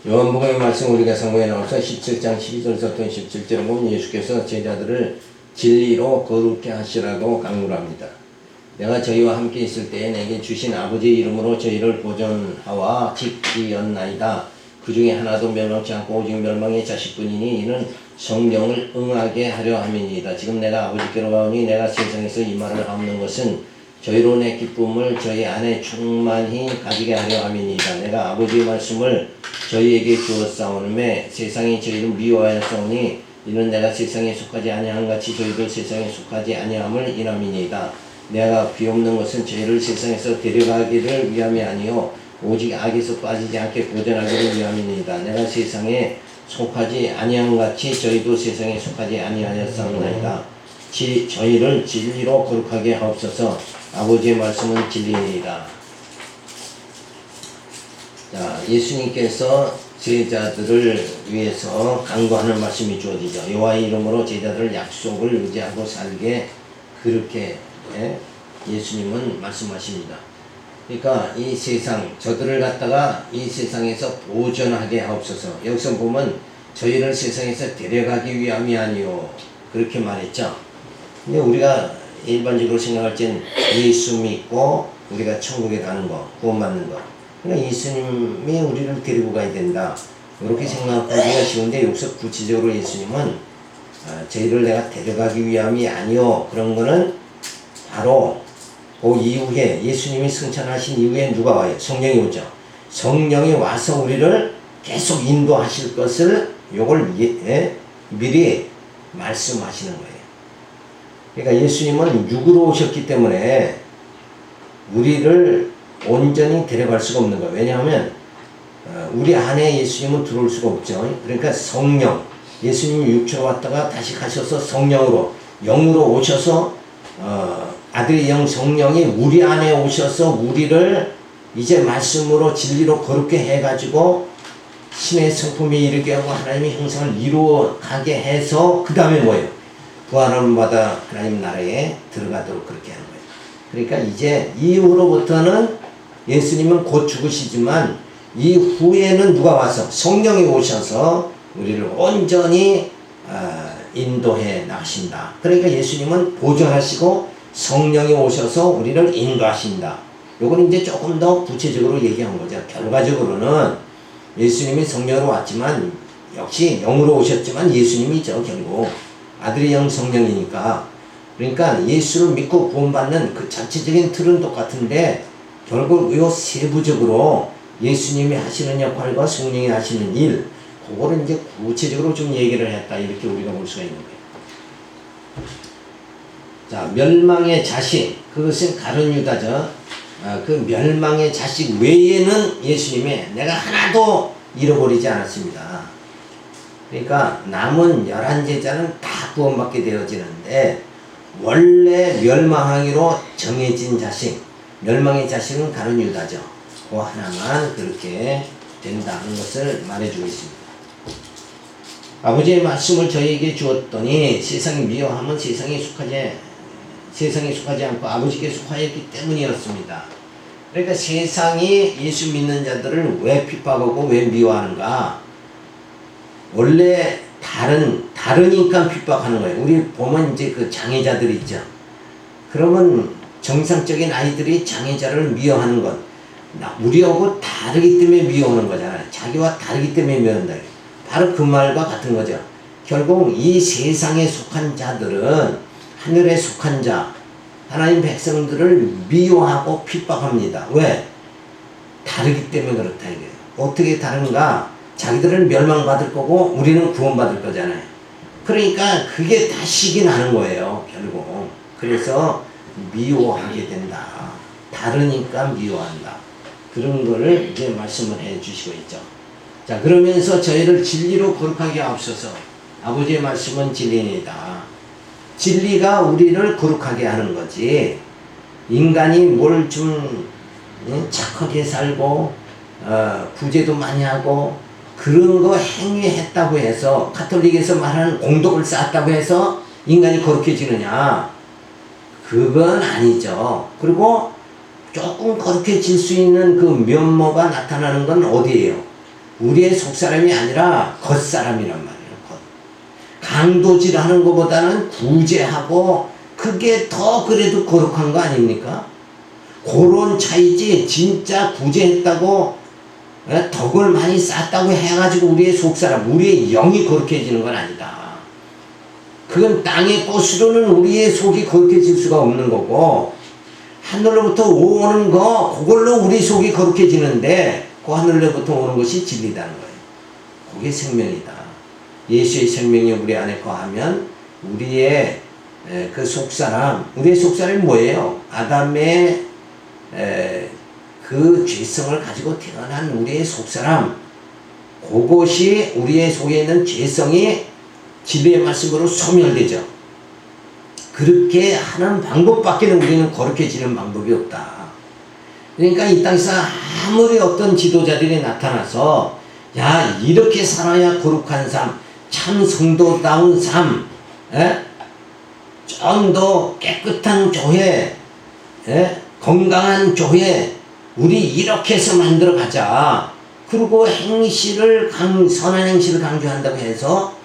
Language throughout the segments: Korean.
요한복음의 말씀 우리가 성경에 나와서 17장 12절부터 17절에 보면 예수께서 제자들을 진리로 거룩게 하시라고 강구를 합니다. 내가 저희와 함께 있을 때에 내게 주신 아버지의 이름으로 저희를 보존하와 지키었나이다. 그 중에 하나도 멸망치 않고 오직 멸망의 자식뿐이니 이는 성령을 응하게 하려 함이니이다. 지금 내가 아버지께로 가오니 내가 세상에서 이 말을 하옵는 것은 저희로 내 기쁨을 저희 안에 충만히 가지게 하려 함이니이다. 내가 아버지의 말씀을 저희에게 주었사오니 세상이 저희를 미워하였사오니 이는 내가 세상에 속하지 아니한 같이 저희도 세상에 속하지 아니함을 인함이니이다. 내가 비옵는 것은 저희를 세상에서 데려가기를 위함이 아니요 오직 악에서 빠지지 않게 보존하기를 위함이니이다. 내가 세상에 속하지 아니한 같이 저희도 세상에 속하지 아니하였사오나이다. 저희를 진리로 거룩하게 하옵소서. 아버지의 말씀은 진리이니이다. 자, 예수님께서 제자들을 위해서 강구하는 말씀이 주어지죠. 여호와의 이름으로 제자들 약속을 의지하고 살게 그렇게 예수님은 말씀하십니다. 그러니까 이 세상 저들을 갖다가 이 세상에서 보존하게 하옵소서. 여기서 보면 저희를 세상에서 데려가기 위함이 아니요 그렇게 말했죠. 근데 우리가 일반적으로 생각할 땐 예수 믿고 우리가 천국에 가는 거, 구원받는 거. 그러니까 예수님이 우리를 데리고 가야 된다. 이렇게 생각하기가 쉬운데 여기서 구체적으로 예수님은 저희를 내가 데려가기 위함이 아니요. 그런 거는 바로 그 이후에 예수님이 승천하신 이후에 누가 와요? 성령이 오죠. 성령이 와서 우리를 계속 인도하실 것을 요걸 미리 말씀하시는 거예요. 그러니까 예수님은 육으로 오셨기 때문에 우리를 온전히 데려갈 수가 없는 거예요. 왜냐하면 우리 안에 예수님은 들어올 수가 없죠. 그러니까 성령, 예수님이 육체로 왔다가 다시 가셔서 성령으로, 영으로 오셔서 아들의 영 성령이 우리 안에 오셔서 우리를 이제 말씀으로 진리로 거룩게 해가지고 신의 성품에 이르게 하고 하나님의 형상을 이루어 가게 해서 그 다음에 뭐예요? 부활함을 받아 하나님 나라에 들어가도록 그렇게 하는 거예요. 그러니까 이제 이후로부터는 예수님은 곧 죽으시지만 이후에는 누가 와서 성령이 오셔서 우리를 온전히 인도해 나가신다. 그러니까 예수님은 보존하시고 성령이 오셔서 우리를 인도하신다. 요건 이제 조금 더 구체적으로 얘기한 거죠. 결과적으로는 예수님이 성령으로 왔지만 역시 영으로 오셨지만 예수님이죠. 결국 아들의 영 성령이니까. 그러니까 예수를 믿고 구원받는 그 자체적인 틀은 똑같은데 결국 이 세부적으로 예수님이 하시는 역할과 성령이 하시는 일, 그거를 이제 구체적으로 좀 얘기를 했다. 이렇게 우리가 볼 수가 있는 거예요. 자, 멸망의 자식, 그것은 가룟 유다죠. 그 멸망의 자식 외에는 예수님의 내가 하나도 잃어버리지 않았습니다. 그러니까 남은 11제자는 다 구원받게 되어지는데 원래 멸망하기로 정해진 자식, 멸망의 자식은 가룟 유다죠. 그 하나만 그렇게 된다는 것을 말해주고 있습니다. 아버지의 말씀을 저희에게 주었더니 세상이 미워하면 세상에 속하지 않고 아버지께 속하였기 때문이었습니다. 그러니까 세상이 예수 믿는 자들을 왜 핍박하고 왜 미워하는가? 원래 다르니까 핍박하는 거예요. 우리 보면 이제 그 장애자들이 있죠. 그러면 정상적인 아이들이 장애자를 미워하는 건 우리하고 다르기 때문에 미워하는 거잖아요. 자기와 다르기 때문에 미워한다. 바로 그 말과 같은 거죠. 결국 이 세상에 속한 자들은 하늘에 속한 자, 하나님 백성들을 미워하고 핍박합니다. 왜? 다르기 때문에 그렇다 이거예요. 어떻게 다른가? 자기들은 멸망받을 거고 우리는 구원받을 거잖아요. 그러니까 그게 다 식이 나는 거예요. 결국. 그래서 미워하게 된다. 다르니까 미워한다. 그런 거를 이제 말씀을 해 주시고 있죠. 자, 그러면서 저희를 진리로 거룩하게 하옵소서. 아버지의 말씀은 진리입니다. 진리가 우리를 거룩하게 하는 거지. 인간이 뭘 좀 착하게 살고 구제도 많이 하고 그런 거 행위했다고 해서 가톨릭에서 말하는 공덕을 쌓았다고 해서 인간이 거룩해지느냐? 그건 아니죠. 그리고 조금 거룩해질 수 있는 그 면모가 나타나는 건 어디예요? 우리의 속사람이 아니라 겉사람이란 말이에요. 겉. 강도질하는 것보다는 구제하고 그게 더 그래도 거룩한 거 아닙니까? 그런 차이지 진짜 구제했다고 덕을 많이 쌓았다고 해가지고 우리의 속사람, 우리의 영이 거룩해지는 건 아니다. 그건 땅의 꽃으로는 우리의 속이 거룩해질 수가 없는 거고 하늘로부터 오는 거 그걸로 우리 속이 거룩해지는데 그 하늘로부터 오는 것이 진리다는 거예요. 그게 생명이다. 예수의 생명이 우리 안에 거하면 우리의 그 속사람, 우리의 속사람이 뭐예요? 아담의 그 죄성을 가지고 태어난 우리의 속사람, 그것이 우리의 속에 있는 죄성이 진리의 말씀으로 소멸되죠. 그렇게 하는 방법밖에는 우리는 거룩해지는 방법이 없다. 그러니까 이 땅에서 아무리 어떤 지도자들이 나타나서 야 이렇게 살아야 거룩한 삶, 참 성도다운 삶, 좀 더 깨끗한 교회, 건강한 교회, 우리 이렇게 해서 만들어 가자. 그리고 행실을 선한 행실을 강조한다고 해서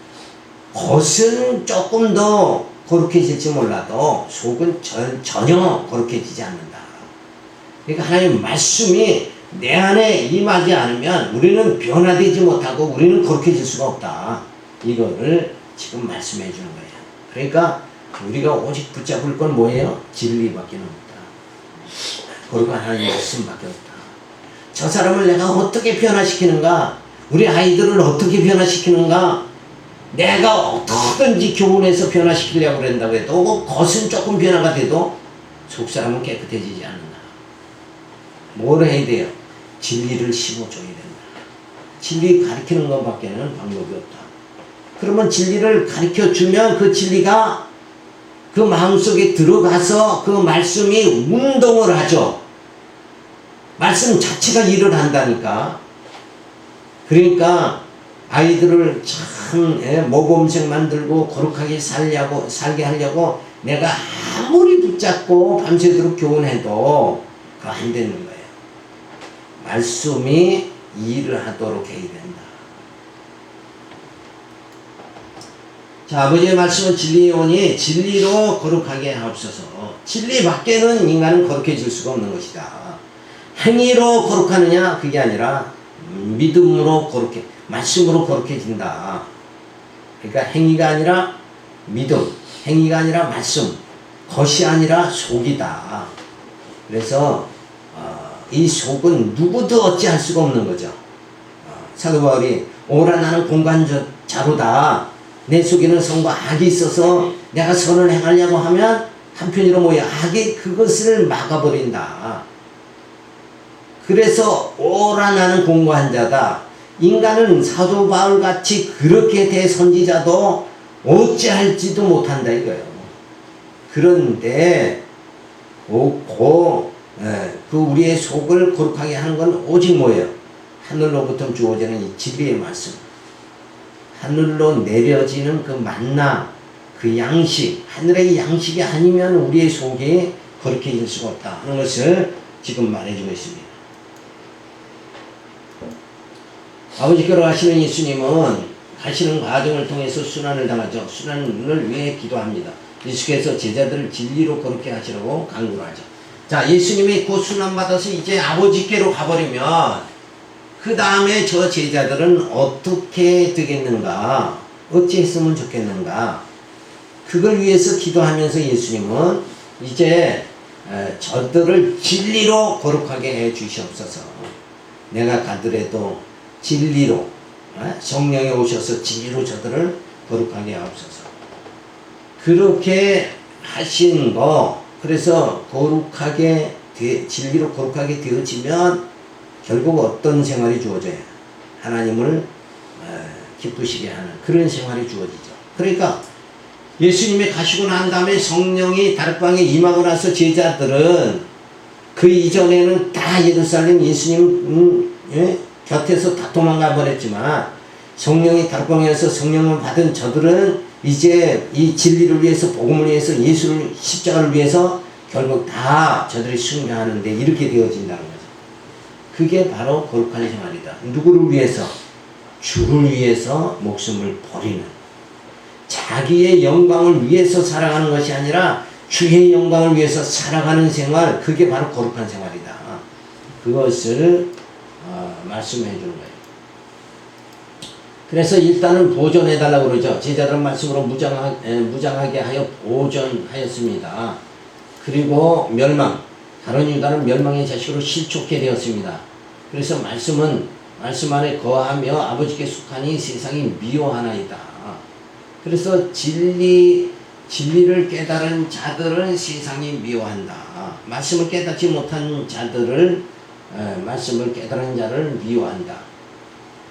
겉은 조금 더 거룩해질지 몰라도 속은 전혀 거룩해지지 않는다. 그러니까 하나님 말씀이 내 안에 임하지 않으면 우리는 변화되지 못하고 우리는 거룩해질 수가 없다. 이거를 지금 말씀해 주는 거예요. 그러니까 우리가 오직 붙잡을 건 뭐예요? 진리밖에 없다. 거룩한 하나님 말씀밖에 없다. 저 사람을 내가 어떻게 변화시키는가? 우리 아이들을 어떻게 변화시키는가? 내가 어떻게든지 교훈해서 변화시키려고 그런다고 해도 겉은 조금 변화가 돼도 속사람은 깨끗해지지 않는다. 뭘 해야 돼요? 진리를 심어줘야 된다. 진리 가르치는 것밖에는 방법이 없다. 그러면 진리를 가르쳐주면 그 진리가 그 마음속에 들어가서 그 말씀이 운동을 하죠. 말씀 자체가 일을 한다니까. 그러니까 아이들을 참 모범생 만들고 거룩하게 살게 하려고 내가 아무리 붙잡고 밤새도록 교훈해도 그거 안 되는 거예요. 말씀이 일을 하도록 해야 된다. 자, 아버지의 말씀은 진리의 오니 진리로 거룩하게 하옵소서. 진리 밖에는 인간은 거룩해질 수가 없는 것이다. 행위로 거룩하느냐? 그게 아니라 믿음으로 거룩해, 말씀으로 거룩해진다. 그러니까 행위가 아니라 믿음, 행위가 아니라 말씀, 겉이 아니라 속이다. 그래서 이 속은 누구도 어찌할 수가 없는 거죠. 사도 바울이 오라 나는 공간 자로다. 내 속에는 선과 악이 있어서 내가 선을 행하려고 하면 한편으로 뭐야? 악이 그것을 막아버린다. 그래서 오라 나는 공고한 자다. 인간은 사도 바울같이 그렇게 대선지자도 어찌할지도 못한다 이거예요. 그런데 그 우리의 속을 거룩하게 하는 건 오직 뭐예요? 하늘로부터 주어지는 이 진리의 말씀, 하늘로 내려지는 그 만나, 그 양식, 하늘의 양식이 아니면 우리의 속이 거룩해질 수가 없다 하는 것을 지금 말해주고 있습니다. 아버지께로 가시는 예수님은 가시는 과정을 통해서 순환을 당하죠. 순환을 위해 기도합니다. 예수께서 제자들을 진리로 거룩해 하시라고 강구를 하죠. 자, 예수님이 그 순환 받아서 이제 아버지께로 가버리면 그 다음에 저 제자들은 어떻게 되겠는가? 어찌했으면 좋겠는가? 그걸 위해서 기도하면서 예수님은 이제 저들을 진리로 거룩하게 해 주시옵소서. 내가 가더라도 진리로, 성령이 오셔서 진리로 저들을 거룩하게 하옵소서. 그렇게 하신 거, 그래서 거룩하게 진리로 거룩하게 되어지면 결국 어떤 생활이 주어져요? 하나님을 기쁘시게 하는 그런 생활이 주어지죠. 그러니까 예수님이 가시고 난 다음에 성령이 다락방에 임하고 나서 제자들은 그 이전에는 다 예루살렘 예수님 곁에서 다 도망가 버렸지만 성령이 다락방에서 성령을 받은 저들은 이제 이 진리를 위해서, 복음을 위해서, 예수를, 십자가를 위해서 결국 다 저들이 순교하는데 이렇게 되어진다는 거죠. 그게 바로 거룩한 생활이다. 누구를 위해서? 주를 위해서 목숨을 버리는, 자기의 영광을 위해서 살아가는 것이 아니라 주의 영광을 위해서 살아가는 생활, 그게 바로 거룩한 생활이다. 그것을 말씀해 주는 거예요. 그래서 일단은 보존해달라고 그러죠. 제자들은 말씀으로 무장하게 하여 보존하였습니다. 그리고 멸망, 다른 유다는 멸망의 자식으로 실족해 되었습니다. 그래서 말씀 안에 거하며 아버지께 속하니 세상이 미워하나이다. 그래서 진리를 깨달은 자들은 세상이 미워한다. 말씀을 깨닫지 못한 자들을, 말씀을 깨달은 자를 미워한다.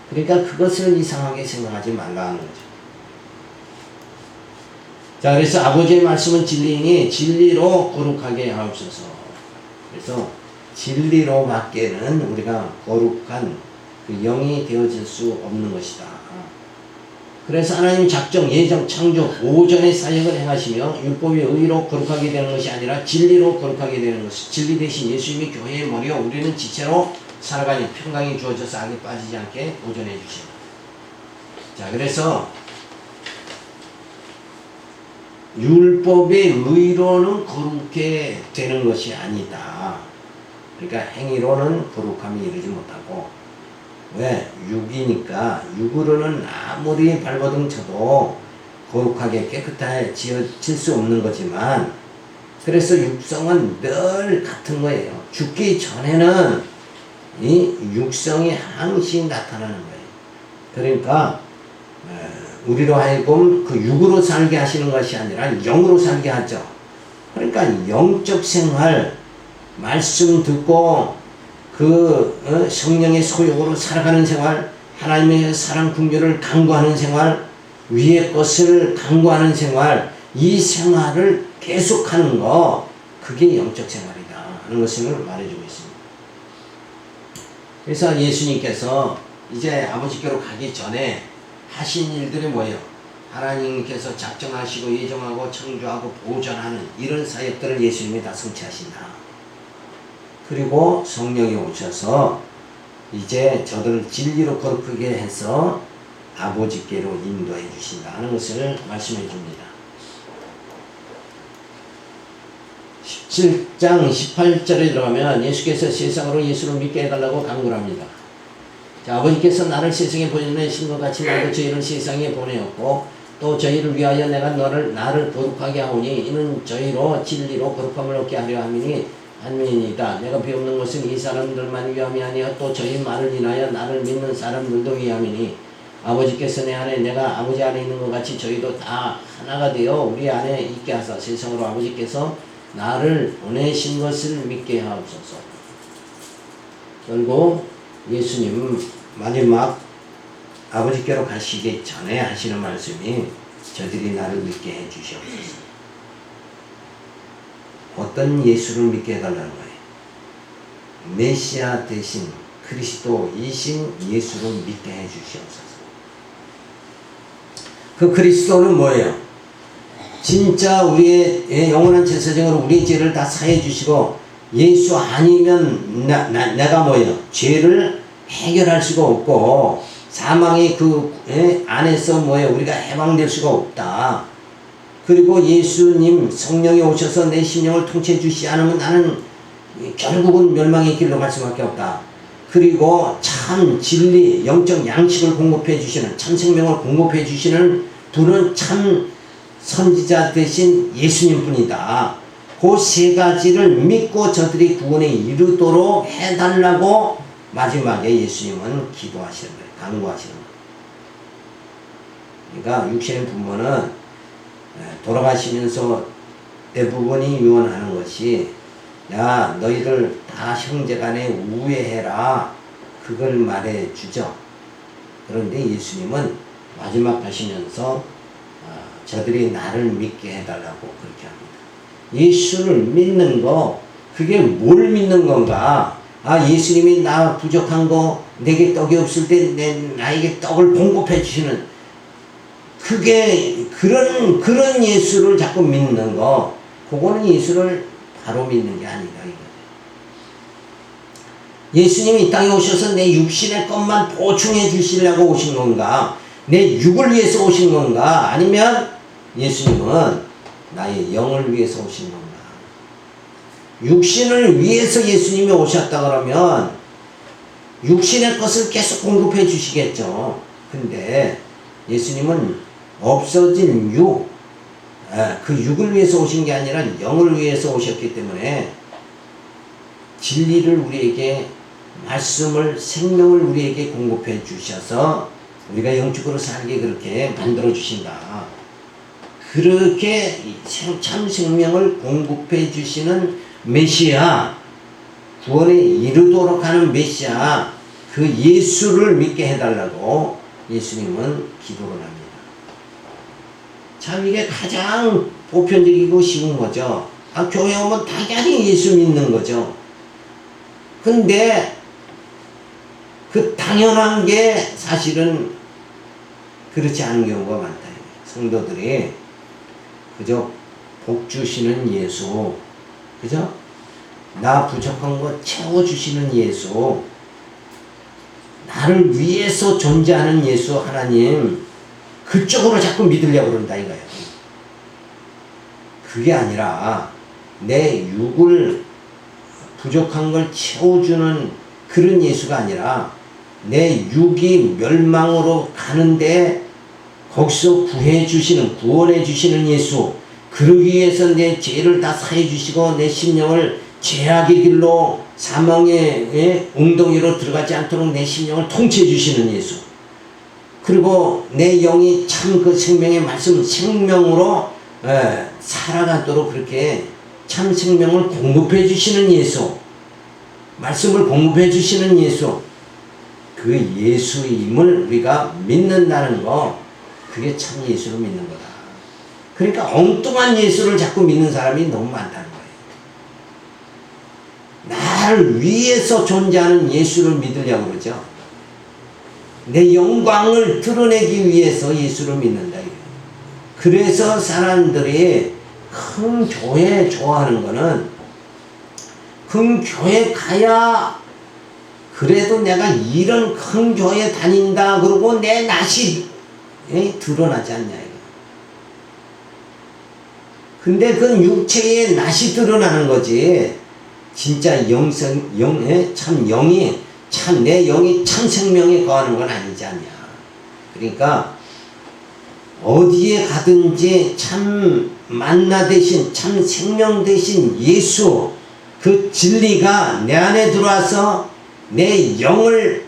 그러니까 그것을 이상하게 생각하지 말라는 거죠. 자, 그래서 아버지의 말씀은 진리이니 진리로 거룩하게 하옵소서. 그래서 진리로밖에는 우리가 거룩한 그 영이 되어질 수 없는 것이다. 그래서 하나님 작정, 예정, 창조, 보존의 사역을 행하시며 율법의 의로 거룩하게 되는 것이 아니라 진리로 거룩하게 되는 것이, 진리 대신 예수님이 교회의 머리요 우리는 지체로 살아가니 평강이 주어져서 악에 빠지지 않게 보존해 주시다. 자, 그래서 율법의 의로는 거룩해 되는 것이 아니다. 그러니까 행위로는 거룩함이 이르지 못하고, 왜? 육이니까 육으로는 아무리 발버둥 쳐도 거룩하게 깨끗하게 지어질 수 없는 거지만, 그래서 육성은 늘 같은 거예요. 죽기 전에는 이 육성이 항시 나타나는 거예요. 그러니까 우리로 하여금 그 육으로 살게 하시는 것이 아니라 영으로 살게 하죠. 그러니까 영적 생활, 말씀 듣고 그 성령의 소욕으로 살아가는 생활, 하나님의 사랑 긍휼을 강구하는 생활, 위의 것을 강구하는 생활, 이 생활을 계속하는 거, 그게 영적 생활이다 하는 것을 말해주고 있습니다. 그래서 예수님께서 이제 아버지께로 가기 전에 하신 일들이 뭐예요? 하나님께서 작정하시고 예정하고 창조하고 보존하는 이런 사역들을 예수님이 다 성취하신다. 그리고 성령이 오셔서 이제 저들을 진리로 거룩하게 해서 아버지께로 인도해 주신다 하는 것을 말씀해 줍니다. 17장 18절에 들어가면 예수께서 세상으로 예수를 믿게 해달라고 간구를 합니다. 자, 아버지께서 나를 세상에 보내신 것 같이 나도 저희를 세상에 보내었고 또 저희를 위하여 내가 나를 거룩하게 하오니 이는 저희로 진리로 거룩함을 얻게 하려 함이니이다. 내가 비옵는 것은 이 사람들만 위함이 아니여 또 저희 말을 인하여 나를 믿는 사람들도 위함이니 아버지께서 내 안에 내가 아버지 안에 있는 것 같이 저희도 다 하나가 되어 우리 안에 있게 하사 세상으로 아버지께서 나를 보내신 것을 믿게 하옵소서. 결국 예수님 마지막 아버지께로 가시기 전에 하시는 말씀이 저들이 나를 믿게 해 주시옵소서. 어떤 예수를 믿게 해달라는 거예요? 메시아 대신 그리스도이신 예수를 믿게 해 주시옵소서. 그 그리스도는 뭐예요? 진짜 우리의 영원한 제사장으로 우리의 죄를 다 사해 주시고 예수 아니면 내가 뭐예요? 죄를 해결할 수가 없고 사망의 그 안에서 뭐예요? 우리가 해방될 수가 없다. 그리고 예수님 성령이 오셔서 내 심령을 통치해 주시지 않으면 나는 결국은 멸망의 길로 갈 수밖에 없다. 그리고 참 진리, 영적 양식을 공급해 주시는, 참 생명을 공급해 주시는 분은 참 선지자 대신 예수님 뿐이다. 그 세 가지를 믿고 저들이 구원에 이르도록 해달라고 마지막에 예수님은 기도하시는 거예요. 간구하시는 거예요. 그러니까 육신의 부모는 돌아가시면서 대부분이 유언하는 것이 야 너희들 다 형제간에 우애해라, 그걸 말해 주죠. 그런데 예수님은 마지막 하시면서 저들이 나를 믿게 해달라고 그렇게 합니다. 예수를 믿는 거, 그게 뭘 믿는 건가? 예수님이 나 부족한 거, 내게 떡이 없을 때 나에게 떡을 공급해 주시는, 그게 그런 예수를 자꾸 믿는 거, 그거는 예수를 바로 믿는 게 아니다 이거예요. 예수님이 이 땅에 오셔서 내 육신의 것만 보충해 주시려고 오신 건가? 내 육을 위해서 오신 건가? 아니면 예수님은 나의 영을 위해서 오신 건가? 육신을 위해서 예수님이 오셨다 그러면 육신의 것을 계속 공급해 주시겠죠. 근데 예수님은 없어진 그 육을 위해서 오신 게 아니라 영을 위해서 오셨기 때문에 진리를 우리에게, 말씀을, 생명을 우리에게 공급해 주셔서 우리가 영적으로 살게 그렇게 만들어 주신다. 그렇게 참 생명을 공급해 주시는 메시아, 구원에 이르도록 하는 메시아, 그 예수를 믿게 해달라고 예수님은 기도를 합니다. 참 이게 가장 보편적이고 쉬운 거죠. 교회 오면 당연히 예수 믿는 거죠. 근데 그 당연한 게 사실은 그렇지 않은 경우가 많다. 성도들이 그저 복 주시는 예수, 그죠? 나 부족한 거 채워주시는 예수, 나를 위해서 존재하는 예수 하나님, 그쪽으로 자꾸 믿으려고 그런다 이거예요. 그게 아니라 내 육을, 부족한 걸 채워주는 그런 예수가 아니라 내 육이 멸망으로 가는데 거기서 구해주시는, 구원해주시는 예수, 그러기 위해서 내 죄를 다 사해주시고 내 심령을 죄악의 길로, 사망의 웅덩이로 들어가지 않도록 내 심령을 통치해주시는 예수, 그리고 내 영이 참 그 생명의 말씀, 생명으로 살아가도록 그렇게 참 생명을 공급해 주시는 예수, 말씀을 공급해 주시는 예수, 그 예수임을 우리가 믿는다는 거, 그게 참 예수를 믿는 거다. 그러니까 엉뚱한 예수를 자꾸 믿는 사람이 너무 많다는 거예요. 나를 위해서 존재하는 예수를 믿으려고 그러죠. 내 영광을 드러내기 위해서 예수를 믿는다. 그래서 사람들이 큰 교회 좋아하는 거는, 큰 교회 가야 그래도 내가 이런 큰 교회 다닌다 그러고 내 낯이 드러나지 않냐 이거. 근데 그 육체의 낯이 드러나는 거지, 진짜 참 영이, 참 내 영이 참 생명에 거하는 건 아니지 않냐. 그러니까 어디에 가든지 참 만나 대신, 참 생명 대신 예수, 그 진리가 내 안에 들어와서 내 영을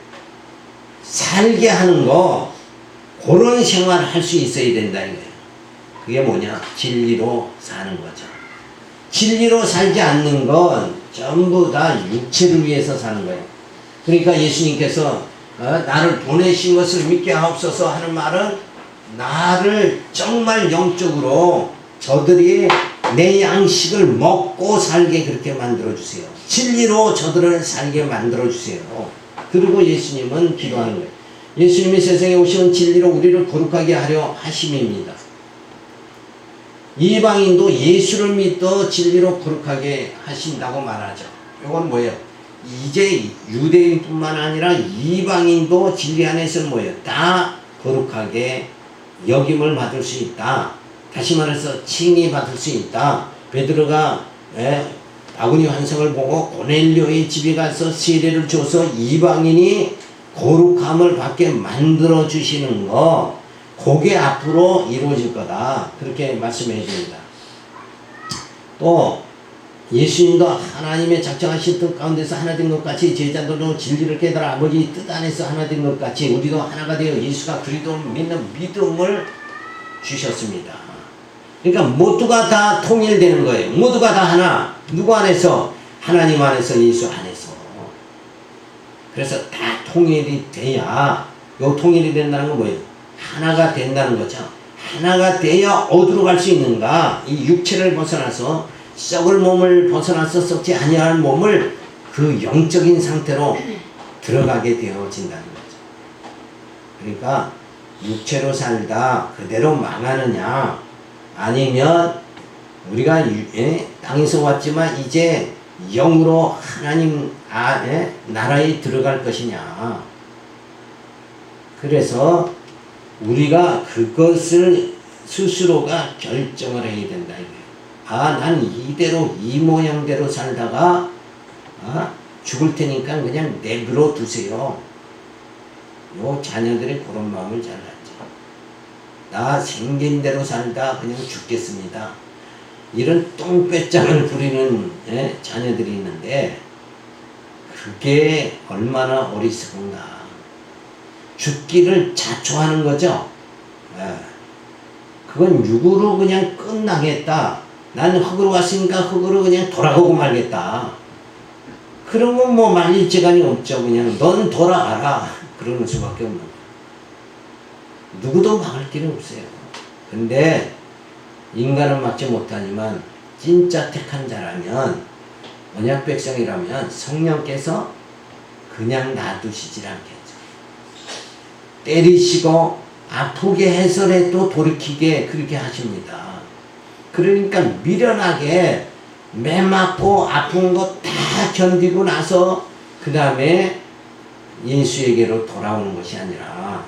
살게 하는 거, 그런 생활을 할 수 있어야 된다 이거예요. 그게 뭐냐? 진리로 사는 거죠. 진리로 살지 않는 건 전부 다 육체를 위해서 사는 거예요. 그러니까 예수님께서 나를 보내신 것을 믿게 하옵소서 하는 말은, 나를 정말 영적으로 저들이 내 양식을 먹고 살게 그렇게 만들어주세요. 진리로 저들을 살게 만들어주세요. 그리고 예수님은 기도하는 거예요. 예수님이 세상에 오시면 진리로 우리를 거룩하게 하려 하심입니다. 이방인도 예수를 믿어 진리로 거룩하게 하신다고 말하죠. 이건 뭐예요? 이제 유대인뿐만 아니라 이방인도 진리 안에서 뭐예요? 다 거룩하게 여김을 받을 수 있다. 다시 말해서 칭의 받을 수 있다. 베드로가 바구니 환상을 보고 고넬료의 집에 가서 세례를 줘서 이방인이 거룩함을 받게 만들어 주시는 거, 그게 앞으로 이루어질 거다. 그렇게 말씀해 줍니다. 또 예수님도 하나님의 작정하신 뜻 가운데서 하나 된 것 같이 제자들도 진리를 깨달아 아버지 뜻 안에서 하나 된 것 같이 우리도 하나가 되어 예수가 그리스도를 믿는 믿음을 주셨습니다. 그러니까 모두가 다 통일되는 거예요. 모두가 다 하나. 누구 안에서? 하나님 안에서, 예수 안에서. 그래서 다 통일이 돼야, 요 통일이 된다는 건 뭐예요? 하나가 된다는 거죠. 하나가 돼야 어디로 갈 수 있는가? 이 육체를 벗어나서, 썩을 몸을 벗어나서 썩지 아니할 몸을 그 영적인 상태로 들어가게 되어진다는 거죠. 그러니까 육체로 살다 그대로 망하느냐, 아니면 우리가 땅에서 왔지만 이제 영으로 하나님 나라에 들어갈 것이냐. 그래서 우리가 그것을 스스로가 결정을 해야 된다 이거예요. 난 이대로 이 모양대로 살다가 죽을 테니까 그냥 내버려 두세요. 요 자녀들이 그런 마음을 잘 갖죠. 나 생긴 대로 살다 그냥 죽겠습니다. 이런 똥배짱을 부리는 자녀들이 있는데 그게 얼마나 어리석은가. 죽기를 자초하는 거죠. 그건 육으로 그냥 끝나겠다. 나는 흙으로 왔으니까 흙으로 그냥 돌아가고 말겠다. 그러면 뭐 말릴 재간이 없죠. 그냥 넌 돌아가라. 그러는 수밖에 없는 거예요. 누구도 막을 길은 없어요. 근데 인간은 막지 못하지만 진짜 택한 자라면 언약 백성이라면 성령께서 그냥 놔두시질 않겠죠. 때리시고 아프게 해서라도 돌이키게 그렇게 하십니다. 그러니까 미련하게 매 맞고 아픈 거 다 견디고 나서 그 다음에 예수에게로 돌아오는 것이 아니라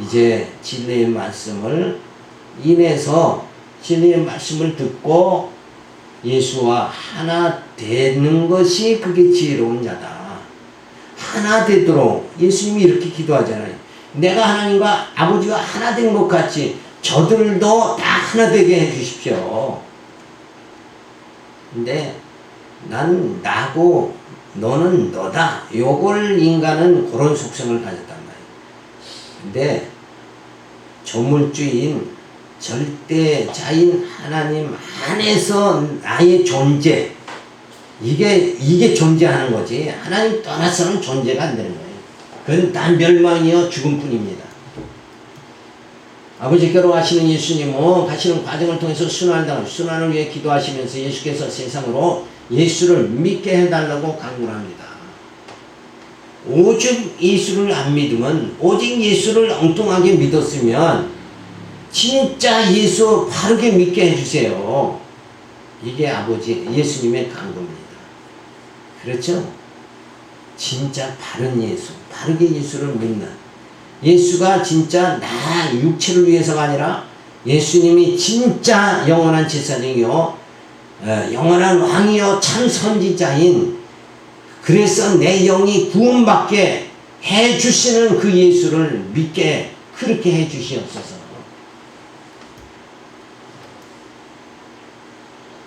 이제 진리의 말씀을 인해서 진리의 말씀을 듣고 예수와 하나 되는 것이 그게 지혜로운 자다. 하나 되도록 예수님이 이렇게 기도하잖아요. 내가 하나님과 아버지가 하나 된 것 같이 저들도 다 하나 되게 해주십시오. 근데 난 나고 너는 너다. 요걸 인간은 그런 속성을 가졌단 말이에요. 근데 조물주인 절대자인 하나님 안에서 나의 존재 이게 존재하는 거지. 하나님 떠나서는 존재가 안 되는 거예요. 그건 단 멸망이요 죽음뿐입니다. 아버지께로 가시는 예수님은 가시는 과정을 통해서 순환을 위해 기도하시면서 예수께서 세상으로 예수를 믿게 해달라고 강구를 합니다. 오직 예수를 안 믿으면, 오직 예수를 엉뚱하게 믿었으면 진짜 예수 바르게 믿게 해주세요. 이게 아버지 예수님의 강구입니다. 그렇죠? 진짜 바른 예수, 바르게 예수를 믿는, 예수가 진짜 나 육체를 위해서가 아니라 예수님이 진짜 영원한 제사장이요 영원한 왕이요 참 선지자인, 그래서 내 영이 구원받게 해주시는 그 예수를 믿게 그렇게 해주시옵소서.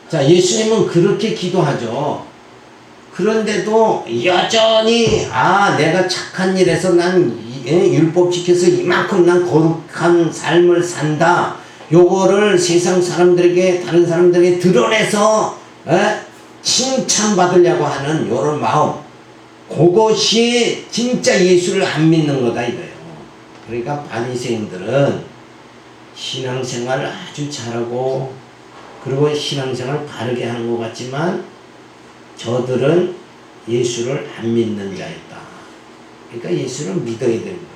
자, 예수님은 그렇게 기도하죠. 그런데도 여전히 내가 착한 일에서 난 율법 지켜서 이만큼 난 거룩한 삶을 산다. 요거를 세상 사람들에게, 다른 사람들에게 드러내서 칭찬받으려고 하는 요런 마음, 그것이 진짜 예수를 안 믿는 거다 이거예요. 그러니까 바리새인들은 신앙생활을 아주 잘하고 그리고 신앙생활을 바르게 하는 것 같지만 저들은 예수를 안 믿는 자였다. 그러니까 예수를 믿어야 되는 거예요.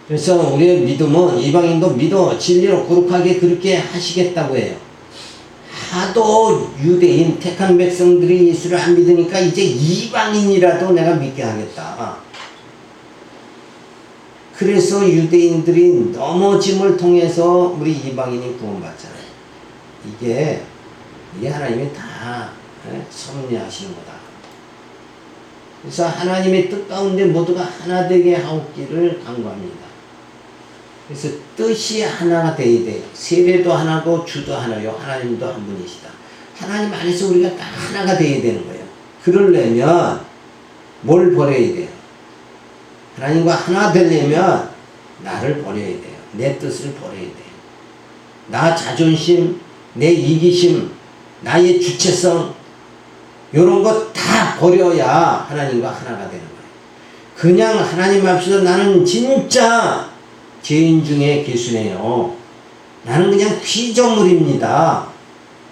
그래서 우리의 믿음은 이방인도 믿어 진리로 거룩하게 그렇게 하시겠다고 해요. 하도 유대인 택한 백성들이 예수를 안 믿으니까 이제 이방인이라도 내가 믿게 하겠다. 그래서 유대인들이 넘어짐을 통해서 우리 이방인이 구원받잖아요. 이게 하나님이 다 섭리하시는 거다. 그래서 하나님의 뜻 가운데 모두가 하나 되게 하옵기를 간구합니다. 그래서 뜻이 하나가 되어야 돼요. 세례도 하나고 주도 하나요. 하나님도 한 분이시다. 하나님 안에서 우리가 다 하나가 되어야 되는 거예요. 그러려면 뭘 버려야 돼요? 하나님과 하나 되려면 나를 버려야 돼요. 내 뜻을 버려야 돼요. 나 자존심, 내 이기심, 나의 주체성, 이런 것 다 버려야 하나님과 하나가 되는 거예요. 그냥 하나님 앞에서 나는 진짜 죄인 중에 개수네요. 나는 그냥 피조물입니다.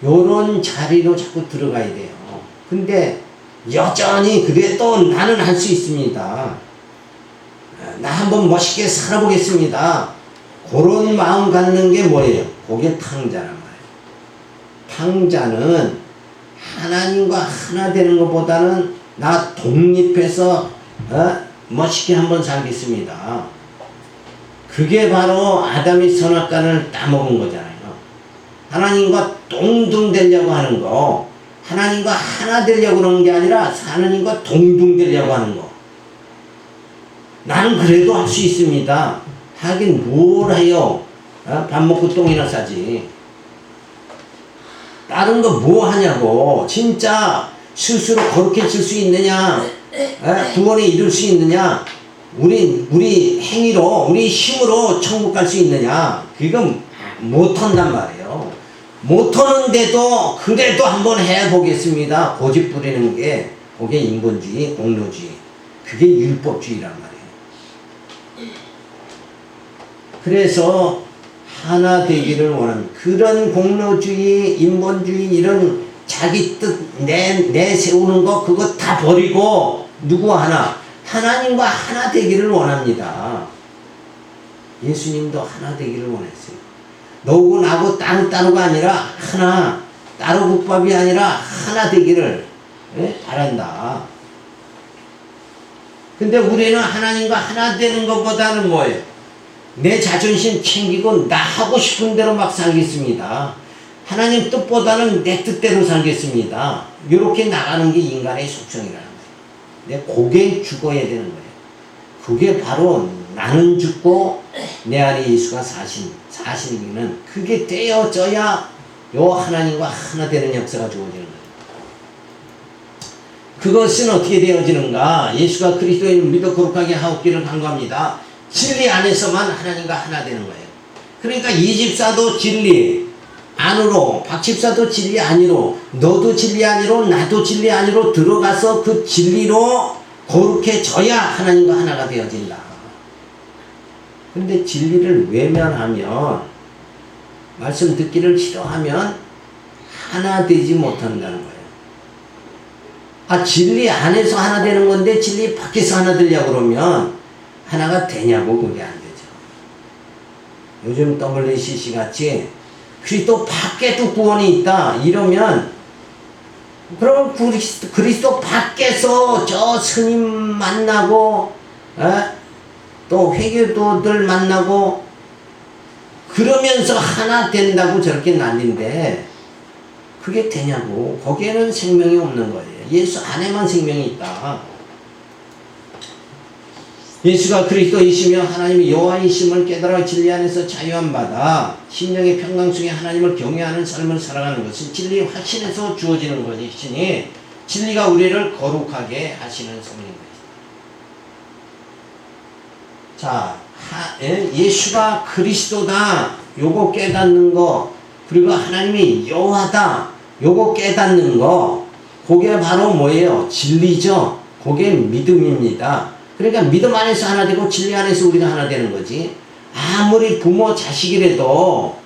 요런 자리로 자꾸 들어가야 돼요. 근데 여전히 그래도 나는 할 수 있습니다. 나 한번 멋있게 살아보겠습니다. 그런 마음 갖는 게 뭐예요? 그게 탕자란 말이에요. 황자는 하나님과 하나 되는 것보다는 나 독립해서 멋있게 한번 살겠습니다. 그게 바로 아담이 선악과를 따먹은 거잖아요. 하나님과 동등되려고 하는 거, 하나님과 하나 되려고 그러는 게 아니라 하나님과 동등되려고 하는 거. 나는 그래도 할 수 있습니다. 하긴 뭘 해요? 밥 먹고 똥이나 싸지. 다른 거 뭐 하냐고. 진짜 스스로 거룩해질 수 있느냐? 구원에 이룰 수 있느냐? 우리 행위로, 우리 힘으로 천국 갈 수 있느냐? 그건 못한단 말이에요. 못하는데도 그래도 한번 해보겠습니다. 고집 부리는 게 그게 인본주의, 공로주의. 그게 율법주의란 말이에요. 그래서 하나 되기를 원합니다. 그런 공로주의, 인본주의 이런 자기 뜻 내세우는 거 그거 다 버리고 누구 하나? 하나님과 하나 되기를 원합니다. 예수님도 하나 되기를 원했어요. 너고 나고 따로가 아니라 하나, 따로 국밥이 아니라 하나 되기를 바란다. 근데 우리는 하나님과 하나 되는 것보다는 뭐예요? 내 자존심 챙기고 나 하고 싶은 대로 막 살겠습니다. 하나님 뜻보다는 내 뜻대로 살겠습니다. 이렇게 나가는 게 인간의 속성이라는 거예요. 내 고개 죽어야 되는 거예요. 그게 바로 나는 죽고 내 안에 예수가 사시는 그게 되어져야 요 하나님과 하나 되는 역사가 주어지는 거예요. 그것은 어떻게 되어지는가? 예수가 그리스도인을 믿어 거룩하게 하옵기를 간구합니다. 진리 안에서만 하나님과 하나 되는 거예요. 그러니까 이 집사도 진리 안으로, 박 집사도 진리 안으로, 너도 진리 안으로, 나도 진리 안으로 들어가서 그 진리로 거룩해져야 하나님과 하나가 되어진다. 근데 진리를 외면하면, 말씀 듣기를 싫어하면 하나 되지 못한다는 거예요. 진리 안에서 하나 되는 건데 진리 밖에서 하나 되려고 그러면 하나가 되냐고. 그게 안 되죠. 요즘 WCC 같이 그리스도 밖에도 구원이 있다 이러면, 그럼 그리스도 밖에서 저 스님 만나고 또 회교도들 만나고 그러면서 하나 된다고 저렇게 난리인데 그게 되냐고. 거기에는 생명이 없는 거예요. 예수 안에만 생명이 있다. 예수가 그리스도이시며 하나님의 여호와이심을 깨달아 진리 안에서 자유함 받아 심령의 평강 속에 하나님을 경외하는 삶을 살아가는 것은 진리의 확신에서 주어지는 것이니 진리가 우리를 거룩하게 하시는 소문인 것이다. 자, 예수가 그리스도다 요거 깨닫는 거, 그리고 하나님이 여호와다 요거 깨닫는 거, 그게 바로 뭐예요? 진리죠. 그게 믿음입니다. 그러니까 믿음 안에서 하나 되고 진리 안에서 우리가 하나 되는 거지. 아무리 부모 자식이라도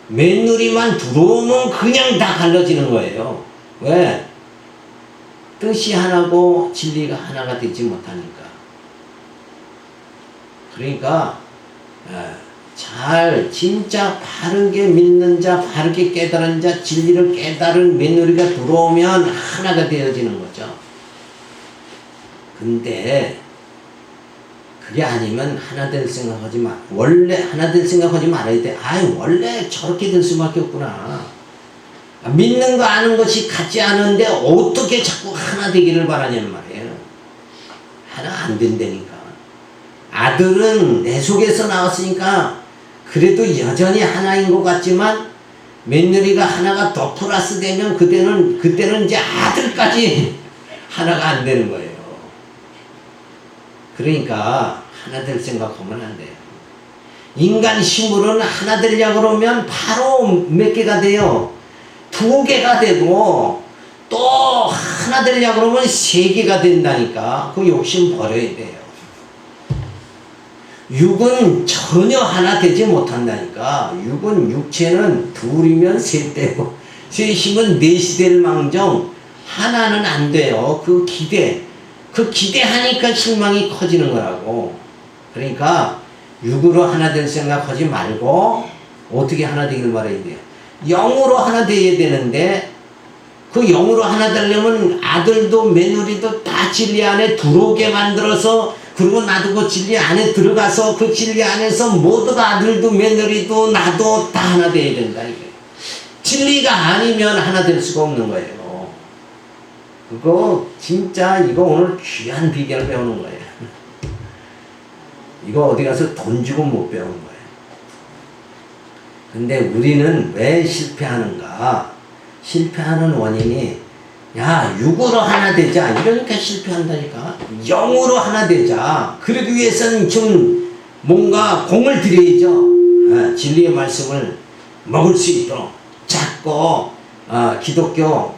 맨누리만 들어오면 그냥 다 갈라지는 거예요. 왜? 뜻이 하나고 진리가 하나가 되지 못하니까. 그러니까 잘 진짜 바르게 믿는 자, 바르게 깨달은 자, 진리를 깨달은 맨누리가 들어오면 하나가 되어지는 거죠. 근데 그게 아니면 하나 될 생각하지 마. 원래 하나 될 생각하지 말아야 돼. 원래 저렇게 될 수밖에 없구나. 믿는 거 아는 것이 같지 않은데 어떻게 자꾸 하나 되기를 바라냐는 말이에요. 하나 안 된다니까. 아들은 내 속에서 나왔으니까 그래도 여전히 하나인 것 같지만 며느리가 하나가 더 플러스 되면 그때는 이제 아들까지 하나가 안 되는 거예요. 그러니까 하나 될 생각하면 안 돼요. 인간 힘으로는 하나 되려고 그러면 바로 몇 개가 돼요? 2개가 되고, 또 하나 되려고 그러면 3개가 된다니까. 그 욕심 버려야 돼요. 육은 전혀 하나 되지 못한다니까. 육은 육체는 둘이면 셋 되고 셋이면 넷이 될 망정 하나는 안 돼요. 그 기대하니까 실망이 커지는 거라고. 그러니까 육으로 하나 될 생각하지 말고 어떻게 하나 되길 바라야 돼요. 영으로 하나 되어야 되는데 그 영으로 하나 되려면 아들도 며느리도 다 진리 안에 들어오게 만들어서 그리고 나도 그 진리 안에 들어가서 그 진리 안에서 모두가 아들도 며느리도 나도 다 하나 되어야 된다 이게. 진리가 아니면 하나 될 수가 없는 거예요. 그거 진짜 이거 오늘 귀한 비결 배우는 거예요. 이거 어디 가서 돈 주고 못 배우는 거예요. 근데 우리는 왜 실패하는가? 실패하는 원인이 야 육으로 하나 되자 이러니까 실패한다니까. 영으로 하나 되자. 그러기 위해서는 좀 뭔가 공을 들여야죠. 진리의 말씀을 먹을 수 있도록 자꾸 기독교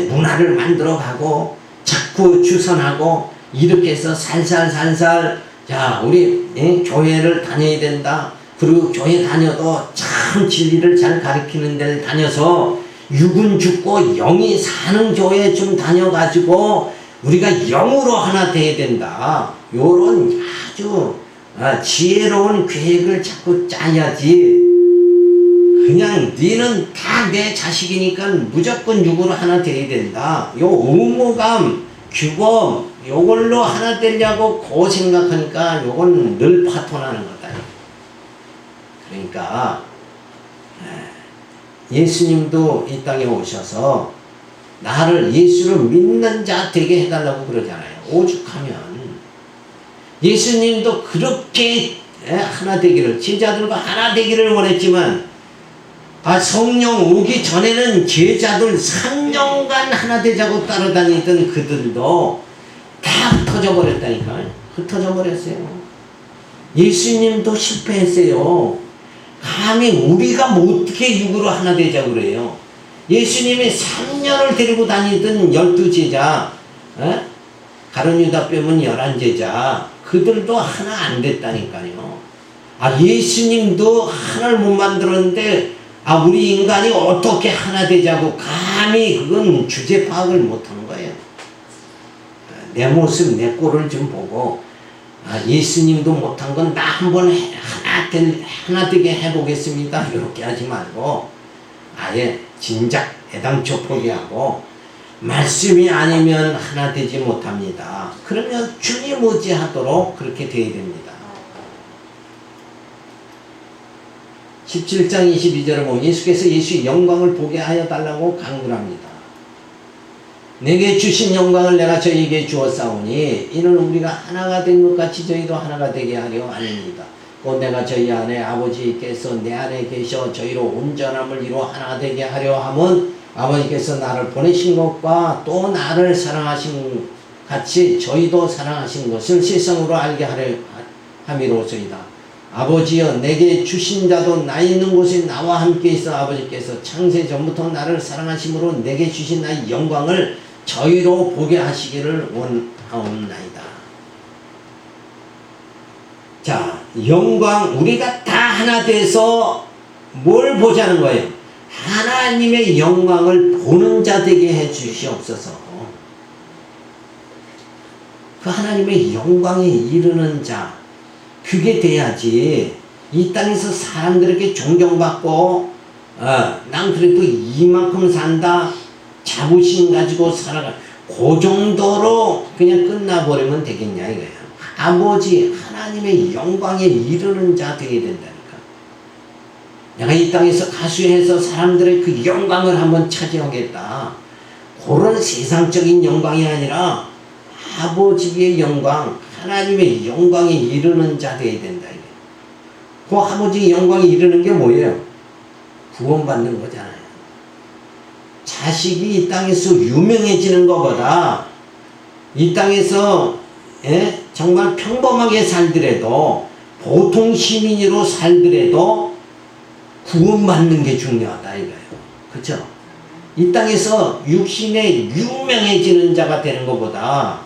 문화를 만들어가고 자꾸 추선하고 이렇게 해서 살살 자 우리 교회를 다녀야 된다. 그리고 교회 다녀도 참 진리를 잘 가르치는 데를 다녀서 육은 죽고 영이 사는 교회 좀 다녀가지고 우리가 영으로 하나 돼야 된다. 요런 아주 지혜로운 계획을 자꾸 짜야지. 그냥 니는 다 내 자식이니까 무조건 육으로 하나 돼야 된다. 요 의무감, 규범 요걸로 하나 되려고 고 생각하니까 요건 늘 파토나는 거다. 그러니까 예수님도 이 땅에 오셔서 나를 예수를 믿는 자 되게 해달라고 그러잖아요. 오죽하면 예수님도 그렇게 하나 되기를 제자들과 하나 되기를 원했지만 성령 오기 전에는 제자들 3년간 하나 되자고 따라다니던 그들도 다 흩어져 버렸다니까요. 흩어져 버렸어요. 예수님도 실패했어요. 감히 우리가 뭐 어떻게 육으로 하나 되자고 그래요. 예수님이 3년을 데리고 다니던 12제자 가룟 유다 빼면 11제자 그들도 하나 안 됐다니까요. 예수님도 하나를 못 만들었는데 우리 인간이 어떻게 하나 되자고 감히 그건 주제 파악을 못하는 거예요. 내 모습 내 꼴을 좀 보고 예수님도 못한 건 나 한번 하나 되게 해보겠습니다. 이렇게 하지 말고 아예 진작 애당초 포기하고 말씀이 아니면 하나 되지 못합니다. 그러면 주님 의지하도록 그렇게 돼야 됩니다. 17장 22절을 보면 예수께서 예수의 영광을 보게 하여 달라고 간구합니다. 내게 주신 영광을 내가 저희에게 주었사오니 이는 우리가 하나가 된 것 같이 저희도 하나가 되게 하려 합니다. 곧 내가 저희 안에 아버지께서 내 안에 계셔 저희로 온전함을 이루어 하나 되게 하려 함은 아버지께서 나를 보내신 것과 또 나를 사랑하신 같이 저희도 사랑하신 것을 세상으로 알게 하려 함이로소이다. 아버지여 내게 주신 자도 나 있는 곳에 나와 함께 있어 아버지께서 창세 전부터 나를 사랑하심으로 내게 주신 나의 영광을 저희로 보게 하시기를 원하옵나이다. 자, 영광 우리가 다 하나 돼서 뭘 보자는 거예요? 하나님의 영광을 보는 자 되게 해 주시옵소서. 그 하나님의 영광에 이르는 자 그게 돼야지 이 땅에서 사람들에게 존경받고 난 그래도 이만큼 산다 자부심 가지고 살아가 그 정도로 그냥 끝나버리면 되겠냐 이거예요. 아버지 하나님의 영광에 이르는 자 되어야 된다니까. 내가 이 땅에서 가수해서 사람들의 그 영광을 한번 차지하겠다. 그런 세상적인 영광이 아니라 아버지의 영광 하나님의 영광에 이르는 자 되어야 된다. 그 아버지의 영광에 이르는 게 뭐예요? 구원받는 거잖아요. 자식이 이 땅에서 유명해지는 것보다 이 땅에서 정말 평범하게 살더라도 보통 시민으로 살더라도 구원받는 게 중요하다 이거예요. 그렇죠? 이 땅에서 육신에 유명해지는 자가 되는 것보다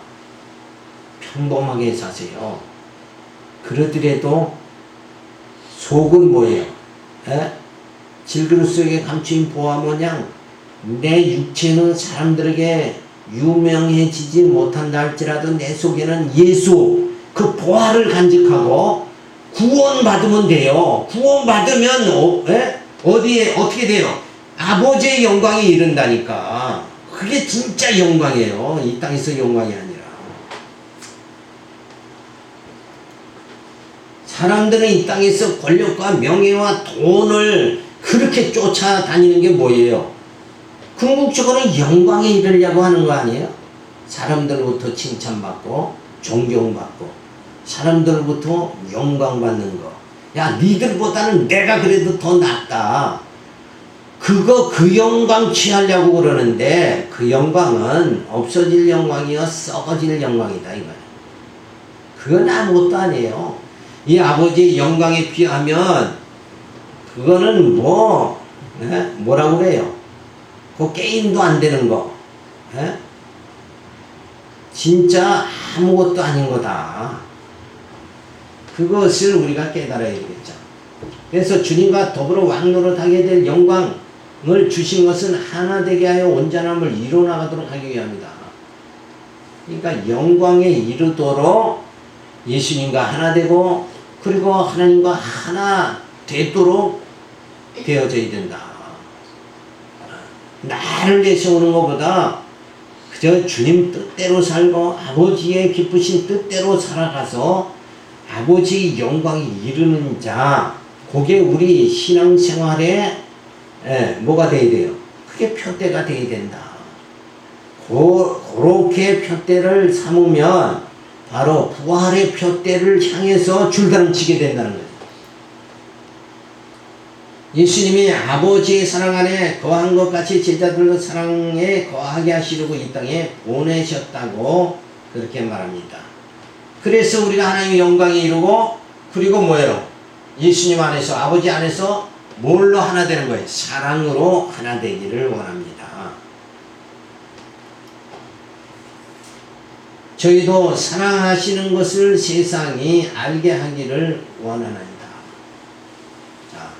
평범하게 사세요. 그러더라도 속은 뭐예요? 질그릇 속에 감추인 보화 모양 내 육체는 사람들에게 유명해지지 못한다 할지라도 내 속에는 예수 그 보화를 간직하고 구원받으면 돼요. 구원받으면 어디에 어떻게 돼요? 아버지의 영광이 이른다니까. 그게 진짜 영광이에요. 이 땅에서 영광이 아니라. 사람들은 이 땅에서 권력과 명예와 돈을 그렇게 쫓아다니는 게 뭐예요? 궁극적으로는 영광에 이르려고 하는 거 아니에요? 사람들로부터 칭찬받고 존경받고 사람들로부터 영광받는 거. 야, 니들보다는 내가 그래도 더 낫다. 그 영광 취하려고 그러는데 그 영광은 없어질 영광이요 썩어질 영광이다 이거예요. 그건 아무것도 아니에요. 이 아버지의 영광에 비하면 그거는 뭐라고 그래요? 그 게임도 안 되는 거. 에? 진짜 아무것도 아닌 거다. 그것을 우리가 깨달아야 되겠죠. 그래서 주님과 더불어 왕노릇하게 될 영광을 주신 것은 하나 되게 하여 온전함을 이뤄나가도록 하기 위함이다. 그러니까 영광에 이르도록 예수님과 하나 되고 그리고 하나님과 하나 되도록 되어져야 된다. 나를 내세우는 것보다 그저 주님 뜻대로 살고 아버지의 기쁘신 뜻대로 살아가서 아버지의 영광이 이르는 자, 그게 우리 신앙생활에 뭐가 돼야 돼요? 그게 표대가 돼야 된다. 그렇게 표대를 삼으면 바로 부활의 표대를 향해서 줄다름치게 된다는 거예요. 예수님이 아버지의 사랑 안에 거한 것 같이 제자들의 사랑에 거하게 하시려고 이 땅에 보내셨다고 그렇게 말합니다. 그래서 우리가 하나님의 영광에 이루고 그리고 뭐예요? 예수님 안에서 아버지 안에서 뭘로 하나 되는 거예요? 사랑으로 하나 되기를 원합니다. 저희도 사랑하시는 것을 세상이 알게 하기를 원하나이다. 자,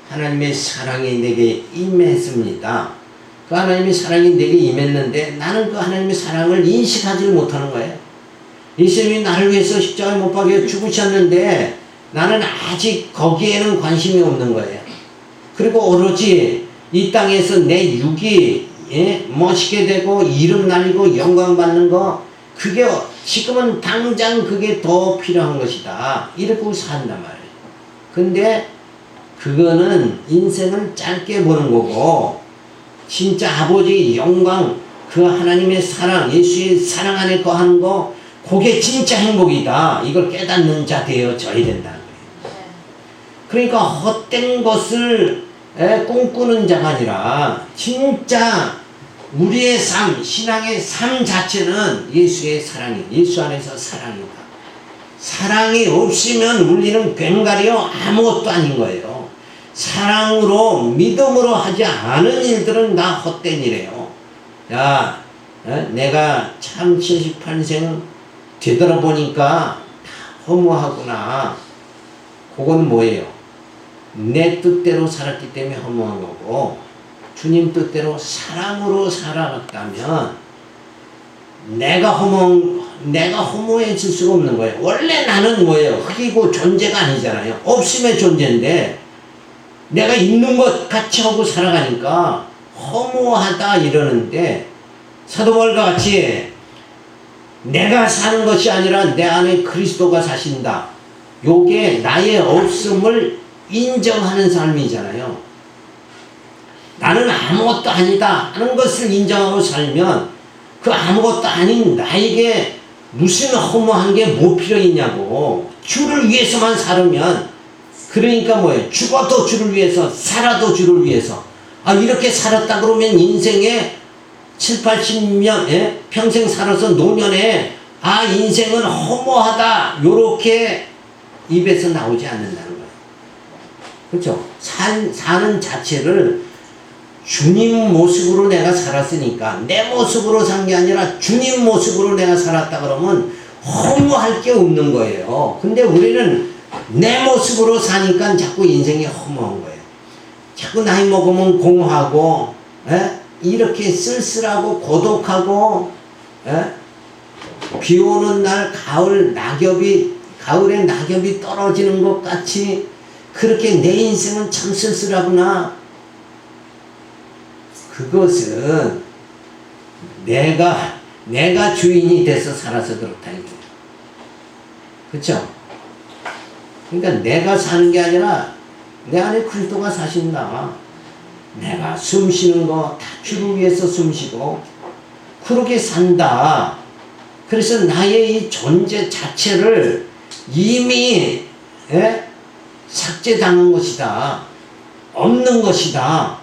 하나님의 사랑이 내게 임했습니다. 그 하나님의 사랑이 내게 임했는데 나는 그 하나님의 사랑을 인식하지 못하는 거예요. 예수님이 나를 위해서 십자가에 못 박혀 죽으셨는데 나는 아직 거기에는 관심이 없는 거예요. 그리고 오로지 이 땅에서 내 육이 멋있게 되고 이름 날리고 영광 받는 거 그게 지금은 당장 그게 더 필요한 것이다. 이렇게 산단 말이에요. 근데 그거는 인생을 짧게 보는 거고 진짜 아버지의 영광 그 하나님의 사랑 예수의 사랑 안에 거하는 거 그게 진짜 행복이다. 이걸 깨닫는 자 되어져야 된다는 거예요. 그러니까 헛된 것을 꿈꾸는 자가 아니라 진짜 우리의 삶, 신앙의 삶 자체는 예수의 사랑이, 예수 안에서 사랑이다. 사랑이 없으면 우리는 괭가리요 아무것도 아닌 거예요. 사랑으로 믿음으로 하지 않은 일들은 다 헛된 일이에요. 야, 내가 참 78생 되돌아보니까 허무하구나. 그건 뭐예요? 내 뜻대로 살았기 때문에 허무한 거고 주님 뜻대로 사랑으로 살아갔다면 내가 허무해질 수가 없는 거예요. 원래 나는 뭐예요? 흙이고 존재가 아니잖아요. 없음의 존재인데 내가 있는 것 같이 하고 살아가니까 허무하다 이러는데 사도 바울과 같이 내가 사는 것이 아니라 내 안에 그리스도가 사신다. 요게 나의 없음을 인정하는 삶이잖아요. 나는 아무것도 아니다 하는 것을 인정하고 살면 그 아무것도 아닌 나에게 무슨 허무한 게 뭐 필요 있냐고. 주를 위해서만 살으면 그러니까 뭐예요? 죽어도 주를 위해서 살아도 주를 위해서 이렇게 살았다 그러면 인생에 7, 80년 평생 살아서 노년에 인생은 허무하다 요렇게 입에서 나오지 않는다는 거예요. 그렇죠? 사는 자체를 주님 모습으로 내가 살았으니까 내 모습으로 산 게 아니라 주님 모습으로 내가 살았다 그러면 허무할 게 없는 거예요. 근데 우리는 내 모습으로 사니까 자꾸 인생이 허무한 거예요. 자꾸 나이 먹으면 공하고 이렇게 쓸쓸하고 고독하고 비 오는 날 가을에 낙엽이 떨어지는 것 같이 그렇게 내 인생은 참 쓸쓸하구나. 그것은 내가 주인이 돼서 살아서 그렇다 이거예요. 그렇죠? 그러니까 내가 사는 게 아니라 내 안에 그리스도가 사신다. 내가 숨 쉬는 거 다 주를 위해서 숨 쉬고 그렇게 산다. 그래서 나의 이 존재 자체를 이미 삭제당한 것이다. 없는 것이다.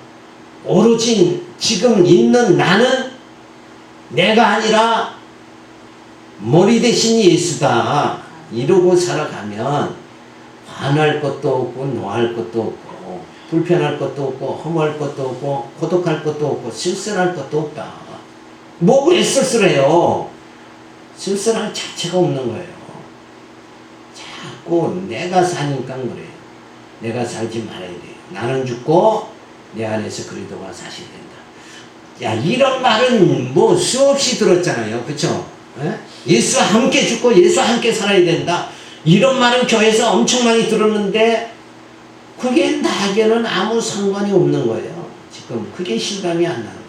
오로지 지금 있는 나는 내가 아니라 머리 대신 예수다. 이러고 살아가면 화날 것도 없고 노할 것도 없고 불편할 것도 없고 허무할 것도 없고 고독할 것도 없고 쓸쓸할 것도 없다. 뭐 왜 쓸쓸해요? 쓸쓸할 자체가 없는 거예요. 자꾸 내가 사니까 그래요. 내가 살지 말아야 돼요. 나는 죽고 내 안에서 그리스도가 사시게 된다. 야, 이런 말은 뭐 수없이 들었잖아요. 그쵸? 예수와 함께 죽고 예수와 함께 살아야 된다. 이런 말은 교회에서 엄청 많이 들었는데 그게 나에게는 아무 상관이 없는 거예요. 지금 그게 실감이 안 나는 거예요.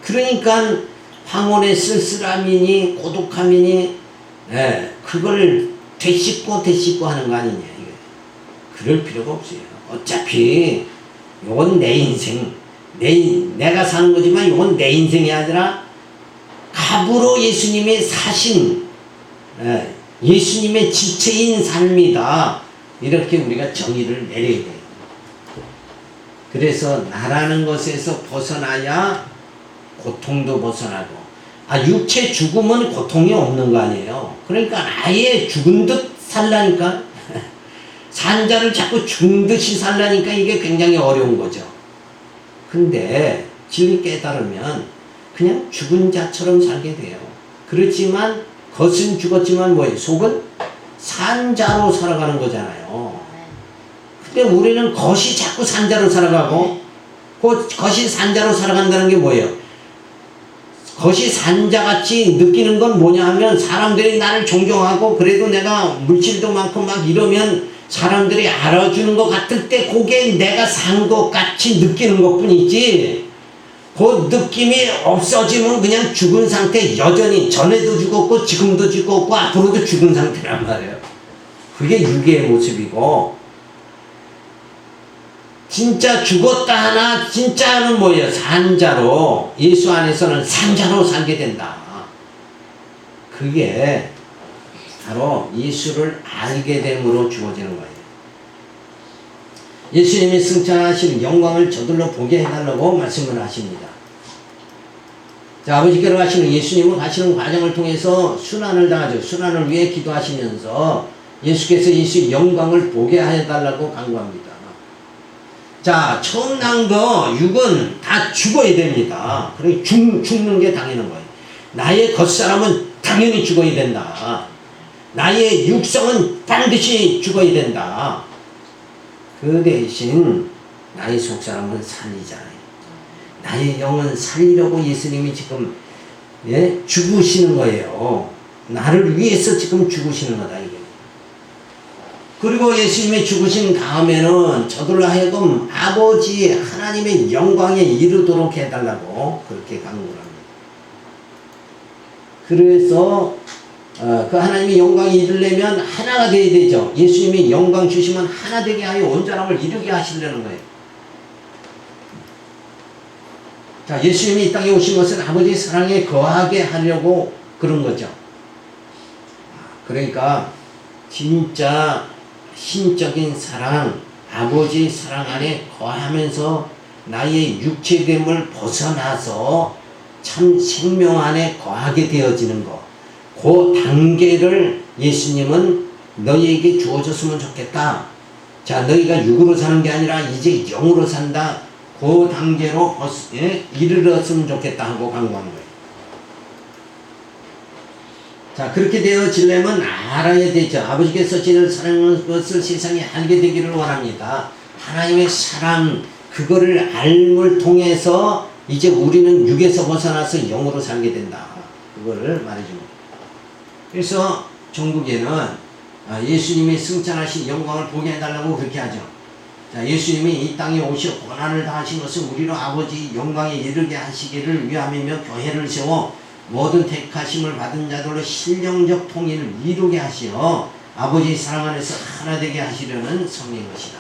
그러니까 황혼의 쓸쓸함이니 고독함이니 그걸 되씹고 하는 거 아니냐 이게. 그럴 필요가 없어요. 어차피 이건 내 인생, 내가 사는 거지만 이건 내 인생이 아니라 갑으로 예수님이 사신 예수님의 지체인 삶이다. 이렇게 우리가 정의를 내려야 돼요. 그래서 나라는 것에서 벗어나야 고통도 벗어나고, 육체 죽음은 고통이 없는 거 아니에요. 그러니까 아예 죽은 듯 살라니까 산 자를 자꾸 죽은 듯이 살라니까 이게 굉장히 어려운 거죠. 근데 진리 깨달으면 그냥 죽은 자처럼 살게 돼요. 그렇지만 겉은 죽었지만 뭐예요? 속은 산 자로 살아가는 거잖아요. 근데 우리는 겉이 자꾸 산 자로 살아가고 겉이 산 자로 살아간다는 게 뭐예요? 겉이 산자같이 느끼는 건 뭐냐 하면 사람들이 나를 존경하고 그래도 내가 물질도 많고 막 이러면 사람들이 알아주는 것 같을 때 그게 내가 산 것 같이 느끼는 것 뿐이지, 그 느낌이 없어지면 그냥 죽은 상태, 여전히 전에도 죽었고 지금도 죽었고 앞으로도 죽은 상태란 말이에요. 그게 유괴의 모습이고, 진짜 죽었다 하나 진짜는 뭐예요? 산자로, 예수 안에서는 산자로 살게 된다. 그게 바로 예수를 알게 됨으로 주어지는 거예요. 예수님이 승천하신 영광을 저들로 보게 해달라고 말씀을 하십니다. 자, 아버지께로 가시는 예수님은 가시는 과정을 통해서 순환을 당하죠. 순환을 위해 기도하시면서 예수께서 예수의 영광을 보게 해달라고 간구합니다. 자, 처음 난 거 육은 다 죽어야 됩니다. 그러니 죽는 게 당연한 거예요. 나의 겉사람은 당연히 죽어야 된다. 나의 육성은 반드시 죽어야 된다. 그 대신 나의 속사람은 살리잖아요. 나의 영은 살리려고 예수님이 지금 죽으시는 거예요. 나를 위해서 지금 죽으시는 거다 이게. 그리고 예수님이 죽으신 다음에는 저들로 하여금 아버지 하나님의 영광에 이르도록 해달라고 그렇게 강구를 합니다. 그래서 그 하나님의 영광에 이르려면 하나가 되어야 되죠. 예수님이 영광 주시면 하나 되게 하여 온전함을 이루게 하시려는 거예요. 자, 예수님이 이 땅에 오신 것은 아버지의 사랑에 거하게 하려고 그런 거죠. 그러니까 진짜 신적인 사랑, 아버지의 사랑 안에 거하면서 나의 육체됨을 벗어나서 참 생명 안에 거하게 되어지는 것, 그 단계를 예수님은 너희에게 주어졌으면 좋겠다. 자, 너희가 육으로 사는 게 아니라 이제 영으로 산다. 그 단계로 이르렀으면 좋겠다 하고 강구한 거예요. 자, 그렇게 되어지려면 알아야 되죠. 아버지께서 저를 사랑하는 것을 세상에 알게 되기를 원합니다. 하나님의 사랑, 그거를 알물 통해서 이제 우리는 육에서 벗어나서 영으로 살게 된다. 그거를 말해줍니다. 그래서 종국에는 예수님이 승천하신 영광을 보게 해달라고 그렇게 하죠. 자, 예수님이 이 땅에 오셔 고난을 당하신 것은 우리로 아버지 영광에 이르게 하시기를 위함이며 교회를 세워 모든 택하심을 받은 자들로 신령적 통일을 이루게 하시어 아버지의 사랑 안에서 하나 되게 하시려는 섭리인 것이다.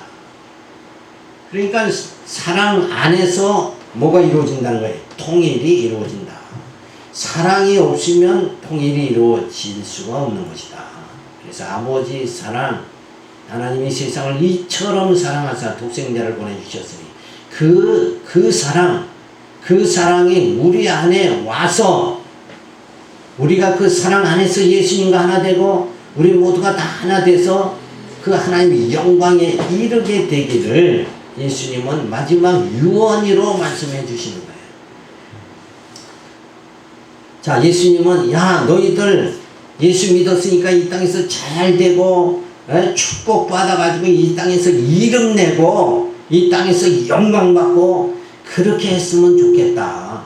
그러니까 사랑 안에서 뭐가 이루어진다는 거예요? 통일이 이루어진다. 사랑이 없으면 통일이 이루어질 수가 없는 것이다. 그래서 아버지 사랑, 하나님이 세상을 이처럼 사랑하사 독생자를 보내주셨으니 그 사랑이 우리 안에 와서 우리가 그 사랑 안에서 예수님과 하나 되고 우리 모두가 다 하나 돼서 그 하나님의 영광에 이르게 되기를 예수님은 마지막 유언으로 말씀해 주시는 거예요. 자, 예수님은 너희들 예수 믿었으니까 이 땅에서 잘 되고 축복받아가지고 이 땅에서 이름 내고 이 땅에서 영광받고 그렇게 했으면 좋겠다.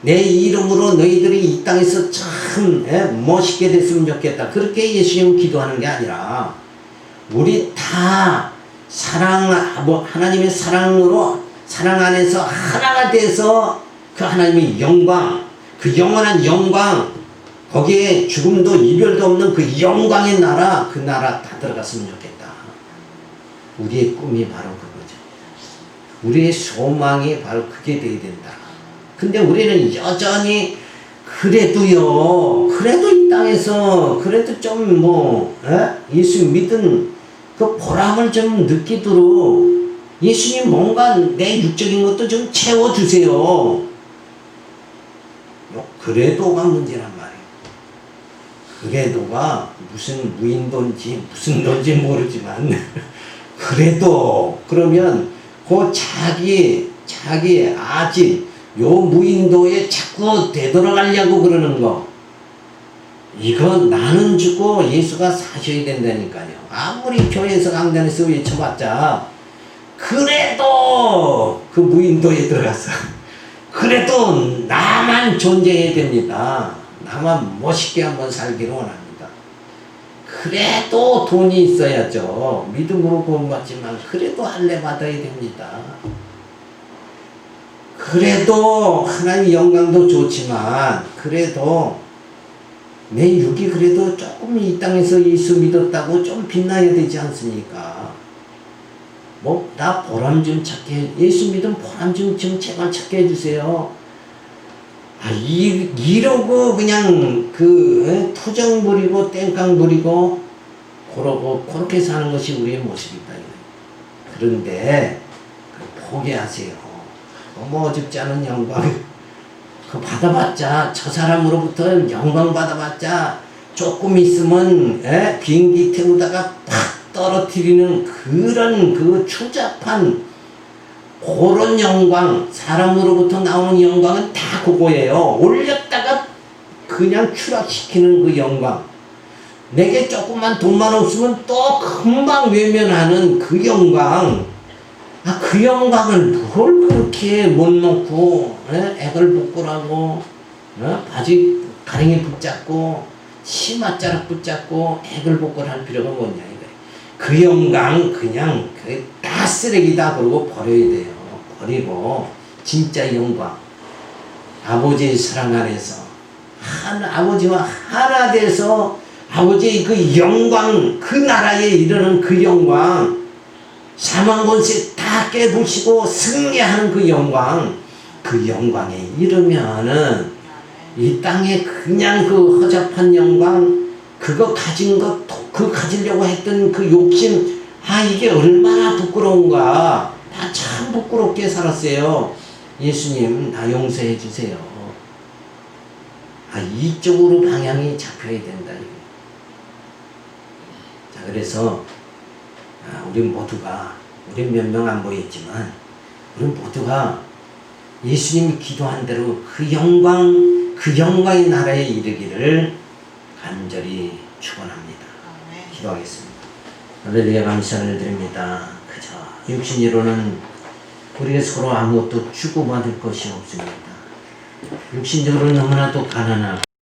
내 이름으로 너희들이 이 땅에서 참 멋있게 됐으면 좋겠다. 그렇게 예수님은 기도하는 게 아니라 우리 다 하나님의 사랑으로 사랑 안에서 하나가 돼서 그 하나님의 영광, 그 영원한 영광, 거기에 죽음도 이별도 없는 그 영광의 나라, 그 나라 다 들어갔으면 좋겠다. 우리의 꿈이 바로 그거죠. 우리의 소망이 바로 그게 되어야 된다. 근데 우리는 여전히 그래도 이 땅에서 그래도 좀 예수 믿은 그 보람을 좀 느끼도록 예수님 뭔가 내 육적인 것도 좀 채워주세요. 그래도가 문제란 말이에요. 그래도가 무슨 무인도인지 무슨 돈인지 모르지만 그래도 그러면 그 자기 아직 요 무인도에 자꾸 되돌아가려고 그러는 거, 이거 나는 죽고 예수가 사셔야 된다니까요. 아무리 교회에서 강단에서 외쳐봤자 그래도 그 무인도에 들어가서 그래도 나만 존재해야 됩니다. 나만 멋있게 한번 살기를 원합니다. 그래도 돈이 있어야죠. 믿음으로 구원받지만 그래도 할례 받아야 됩니다. 그래도 하나님 영광도 좋지만 그래도 내 육이 그래도 조금 이 땅에서 예수 믿었다고 좀 빛나야 되지 않습니까? 나 보람 좀 찾게, 예수 믿음 보람 좀 제발 찾게 해주세요. 이러고 그냥 투정 부리고 땡깡 부리고 그렇게 사는 것이 우리의 모습이다. 그런데 포기하세요. 어줍지 않은 영광 받아봤자, 저 사람으로부터 영광 받아봤자 조금 있으면 비행기 태우다가 팍 떨어뜨리는 그런 추잡한 그런 영광, 사람으로부터 나오는 영광은 다 그거예요. 올렸다가 그냥 추락시키는 그 영광, 내게 조금만 돈만 없으면 또 금방 외면하는 그 영광, 그 영광을 뭘 그렇게 못 놓고 애들 부끄라고 바지 가랭이 붙잡고 치맛자락 붙잡고 애들 부끄러 할 필요가 뭐냐 이거예요. 그 영광 그냥 다 쓰레기다 그러고 버려야 돼요. 버리고 진짜 영광, 아버지의 사랑 안에서 아버지와 하나 돼서 아버지의 그 영광, 그 나라에 이르는 그 영광, 사망 권세 다 깨부시고 승리하는 그 영광, 그 영광에 이르면은 이 땅에 그냥 그 허접한 영광, 그거 가진 것, 그 가지려고 했던 그 욕심, 이게 얼마나 부끄러운가. 나 참 부끄럽게 살았어요. 예수님 나 용서해 주세요. 이쪽으로 방향이 잡혀야 된다. 자, 그래서 우리 모두가, 우리 몇 명 안 보였지만 우리 모두가 예수님이 기도한 대로 그 영광의 나라에 이르기를 간절히 축원합니다. 기도하겠습니다. 할렐루야, 감사를 드립니다. 그저 육신으로는 우리가 서로 아무것도 주고받을 것이 없습니다. 육신적으로 너무나도 가난하고